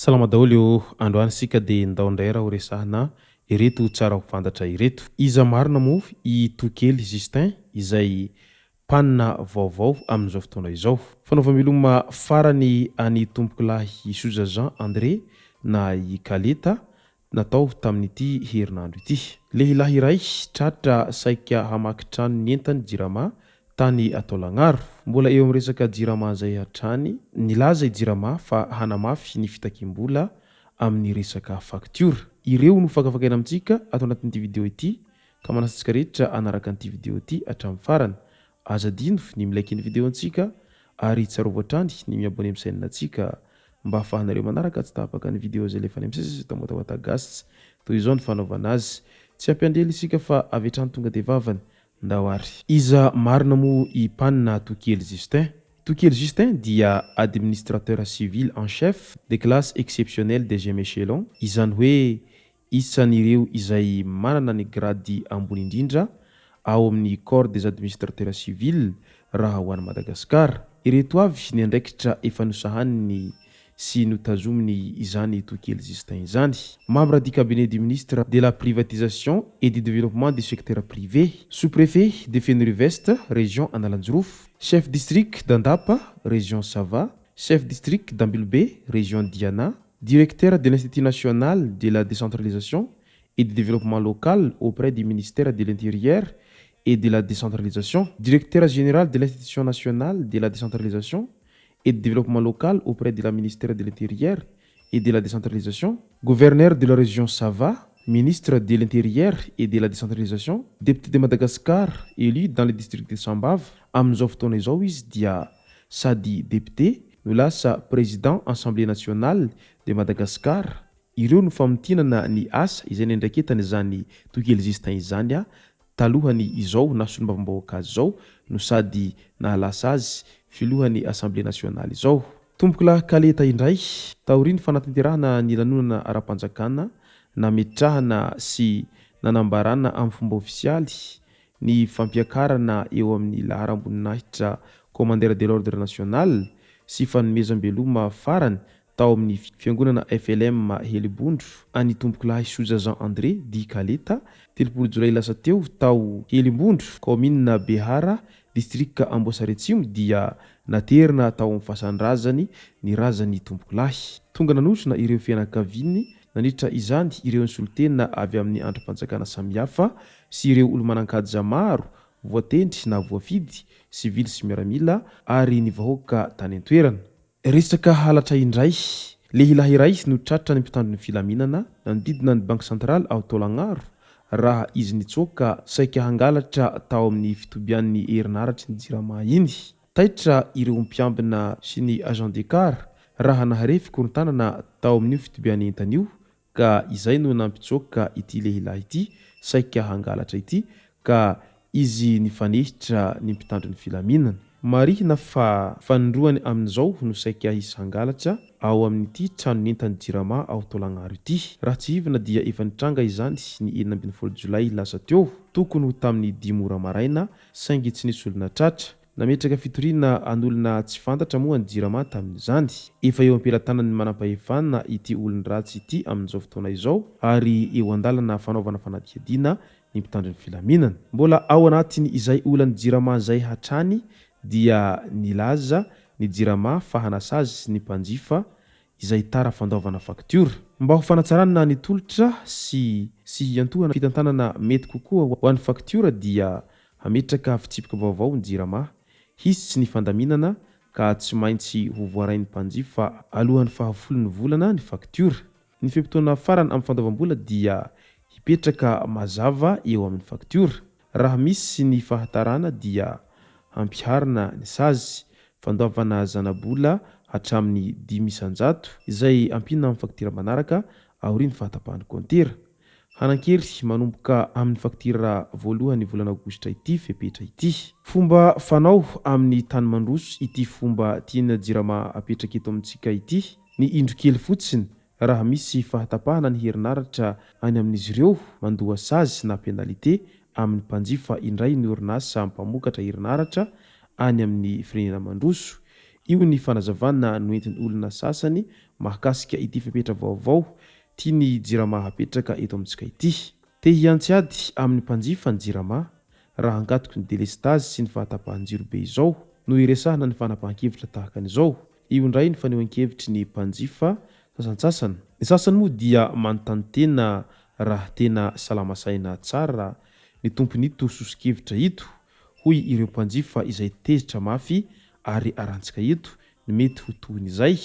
Salama daholo eo androany sika dia ndao indray raha ho resahana ireto tsara ho fantatra ireto. Iza marina moa i Tokely Justin izay mpanina vaovao amin'izao fotoana izao. Fanaovam-miloma farany any tombokilahy Soja Jean André na i Kaleta natao tamin'ity herinandro ity. Lehilahy iray tratra saika hamaky trano ny entany jirama tany Ataolagnaro. Mbola eo amin'ny resaka jirama izay hatrany nilaza i jirama fa hanamafy ny fitakim-bola amin'ny resaka faktiora. Ireo no fakafakaina amintsika ato anatin'ity video ity ka manasitsika rehetra anaraka an'ity video ity hatramin'ny farany. Aza dino ny milaiky ny video antsika ary tsarovatra hatrany ny miabone amin'ny chaîne antsika mba ahafahanareo manaraka tsy tapaka ny video izay lefa any amin'ny sesy tamotawata gasy toy izao ny fanaovana azy. Tsy ampiandely isika fa avy hatrany tonga dia vavany. Ndawari. Iza marina mo i mpanina Tokely Justin. Tokely Justin dia administrateur civil en chef de classe exceptionnelle deuxième échelon. Izany hoe isan'ireo izay manana ny grady ambony indrindra ao amin'ny corps des administrateurs civils raha ho an'i Madagasikara. Ireto avy ny andraikitra efa nosahaniny sy notazominy izany Tokely Justin izany. Membre du cabinet du ministre de la privatisation et du développement du secteur privé, sous-préfet de Fenurivest, région Analanjrouf, chef district d'Andapa, région Sava, chef district d'Ambilbe, région Diana, directeur de l'Institut national de la décentralisation et du développement local auprès du ministère de l'Intérieur et de la décentralisation, directeur général de l'Institution nationale de la décentralisation et de développement local auprès de la ministère de l'Intérieur et de la décentralisation, gouverneur de la région Sava, ministre de l'Intérieur et de la décentralisation, député de Madagascar élu dans le district de Sambave. Amin'izao fotoana izao izy dia sady député no lasa président Assemblée nationale de Madagascar. Ireo no famotinana ny asa izay nendraiketany zany Tokely Justin izany talohany izao na solombavam-bahoaka azy izao no sady nahalasa azy filohany Assemblée nationale izao. Tombokilahy Kaleta indray taoriny fanatanterahana ny lanonana ara-panjakana nametrahana sy nanambarana amin'ny fomba ofisialy ny fampiakarana eo amin'ny laharam-boninahitra commandeur de l'ordre national sy fanomezam-beloma farany tao amin'ny fiangonana FLM Helibondro any tombokilahy Soja Jean André di Kaleta 3 Jolay lasa teo tao Helibondro commune Behara district Amboasaretsimo dia naterina tao amin'ny fasandrazany ny razany tombokilahy. Tonga nanosona ireo fianakaviany nandritra izany ireo nsolitena avy amin'ny androm-panjakana samihafa sy ireo olo-manan-kaja maro voatendry na voafidy sivily sy miaramila ary ny vahoaka tany an-toerana. Resaka halatra indray lehilahy iray no tratra ny mpitandro ny filaminana nanodidina ny banque centrale ao Taolagnaro raha izy nitsoaka saika hangalatra tao amin'ny fitobian'ny herinaratra ny jirama iny. Taitra ireo mpiambina sy ny agent de car raha naharefy korontanana tao amin'io fitobian'ny entan'io ka izay no nampitsoaka ity lehilahy ity saika hangalatra ity ka izy nifanehitra ny mpitandro ny filaminana. Marihina fa fanindroany amin'izao no saika hisy hangalatra ao amin'ity trano entany jirama ao Taolagnaro ity. Raha tsy hivina dia efa nitranga izany ny 17 Jolay lasa teo tokony ho tamin'ny 10 ora maraina saingy tsy nisy olona tratra. Nametraka fitoriana an'olona tsy fantatra moa ny jirama tamin'izany. Efa eo ampelantanany manam-pahefana ity olona ratsy ity amin'izao fotoana izao ary eo andalana fanaovana fanadihadiana ny mpitandro ny filaminana. Mbola ao anatiny izay olany jirama izay hatrany dia nilaza ny jirama fa hanasa azy ny mpanjifa izay tara fandaovana faktiora. Mba ho fanatsarana ny tolotra sy hiantohana fitantanana mety kokoa ho an'ny faktiora dia hametraka fitsipika vaovao ny jirama. Hisy ny fandaminana ka tsy maintsy ho voarain'ny mpanjifa alohan'ny fahafolon'ny volana ny faktiora. Ny fimpitoana farany amin'ny fandaovam-bola dia hipetraka mazava eo amin'ny faktiora. Raha misy ny fahatarana dia hampiharina ny sazy fandaovana zanabola hatramin'ny 500 izay ampinina amin'ny faktira manaraka aoriany fahatapahany kontera. Hanan-kely manomboka amin'ny faktira voalohany volana aogositra ity fepetra ity. Fomba fanao amin'ny tany mandroso ity fomba tiana jirama apetraka eto amintsika ity, ny indro kely fotsiny raha misy fahatapahana ny herinaratra any amin'izy ireo mandoha sazy na penalité amin'ny mpanjifa indray ny orinasa mpamokatra herinaratra any amin'ny firenena mandroso. Io ny fanazavana noentin'ny olona sasany mahakasika ity fepetra vaovao tiany jirama apetraka eto amintsika ity. Te hiantsiady amin'ny mpanjifa ny jirama raha angatoko ny delestage sy ny fahatapahan-jiro be izao no iresahana ny fanapahan-kevitra tahaka an'izao. Io indray ny fanehoan-kevitry ny mpanjifa sasantsasany. Ny sasany moa dia manontany tena raha tena salama saina tsara ny tompon'ito sosikevitra ito hoy ireo mpanjifa izay tezitra mafy ary arantsika ito ny mety ho tohin'izay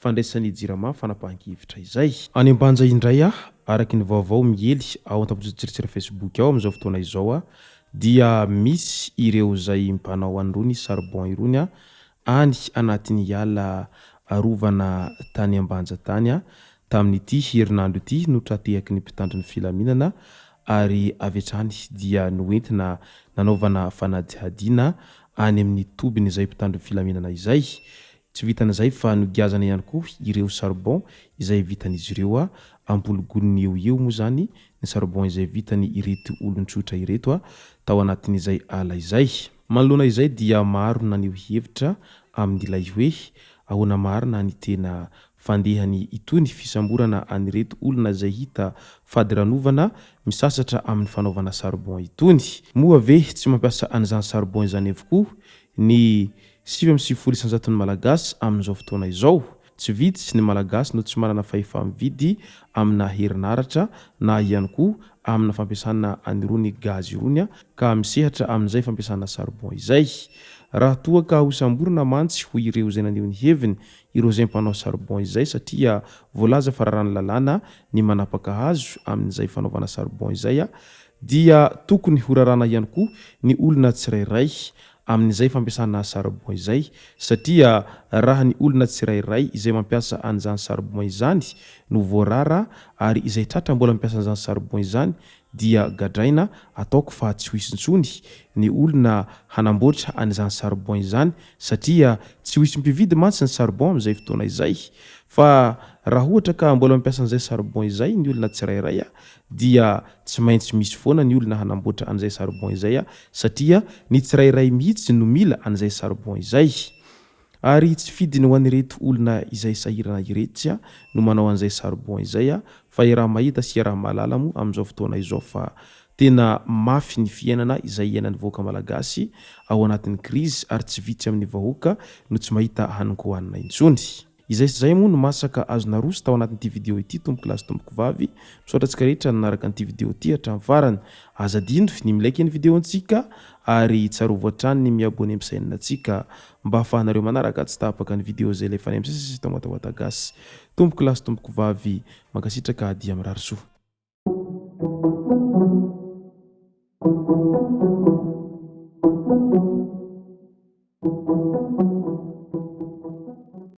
fandraisan'ny jirama fanapahan-kevitra izay. Any ambanja indray araky ny vaovao mihely ao an-tampon-tsiritsira Facebook ao amin'izao fotoana izao dia misy ireo zay mpanao an'irony charbon irony any anatin'ny ala arovana tany ambanja tany tamin'ity herinandro ity notratehaky ny mpitandro ny filaminana ary avy hatrany dia noentina nanaovana fanadihadiana any amin'ny tobiny izay mpitandro ny filaminana izay. Tsy vitan'izay fa nogazana ihany koa ireo charbon izay vitan'izy ireo ampologolony eo moa zany ny charbon izay vitany ireto olon-tsotra ireto tao anatin'izay ala izay. Manoloana izay dia maro naneho hevitra amin'ilay hoe ahoana marina ny tena fandehany itony fisamborana anireto olona izay hita fady ranovana misasatra amin'ny fanaovana charbon itony. Moa ve tsy mampiasa an'izany charbon izany avokoa ny 7.9% ny malagasy amin'izao fotoana izao? Tsy vitsy ny malagasy no tsy manana fahefa-mividy amina herinaratra na ihany koa amina fampiasana anirony gazy irony ka misehatra amin'izay fampiasana charbon izay. Raha toa ka hosamborana mantsy ho ireo izay naneho ny heviny ireo izay mpanao charbon izay satria voalaza fa raha ny lalàna ny manapaka hazo amin'izay fanaovana charbon izay dia tokony ho rarana ihany koa ny olona tsirairay amin'izay fampiasana charbon izay satria raha ny olona tsirairay izay mampiasa an'izany charbon izany no voarara ary izay tratra mbola mampiasa an'izany charbon izany dia gadraina ataoko fa tsy ho hisy intsony ny olona hanamboatra an'izany charbon izany satria tsy ho hisy mpividy mantsy ny charbon amin'izay fotoana izay. Fa raha ohatra ka mbola mampiasa an'izay charbon izay ny olona tsirairay dia tsy maintsy misy foana ny olona hanamboatra an'izay charbon izay satria ny tsirairay mihitsy no mila an'izay charbon izay. Ary tsy fidiny ho an'ireto olona izay sahirana iretsy no manao an'izay charbon izay fa raha mahita sy raha mahalala moa amin'izao fotoana izao fa tena mafy ny fiainana izay iainan'ny vahoaka malagasy ao anatin'ny krizy ary tsy vitsy amin'ny vahoaka no tsy mahita haniko hanina intsony. Izay sy zay moa no masaka azona roso tao anatin'ity video ity tomboko lasy tomboko vavy misaotra antsika rehetra nanaraka an'ity video ity hatramin'ny farany. Azadindo ny milaiky ny video antsika ary tsarovo hatrany ny miabone amin'ny chaîne antsika mba ahafahanareo manaraka tsy tapaka ny video zay lefa any amin'ny sisy tao matahoata gasy. Tomboko lasy tomboko vavy mankasitraka dia mirary soa.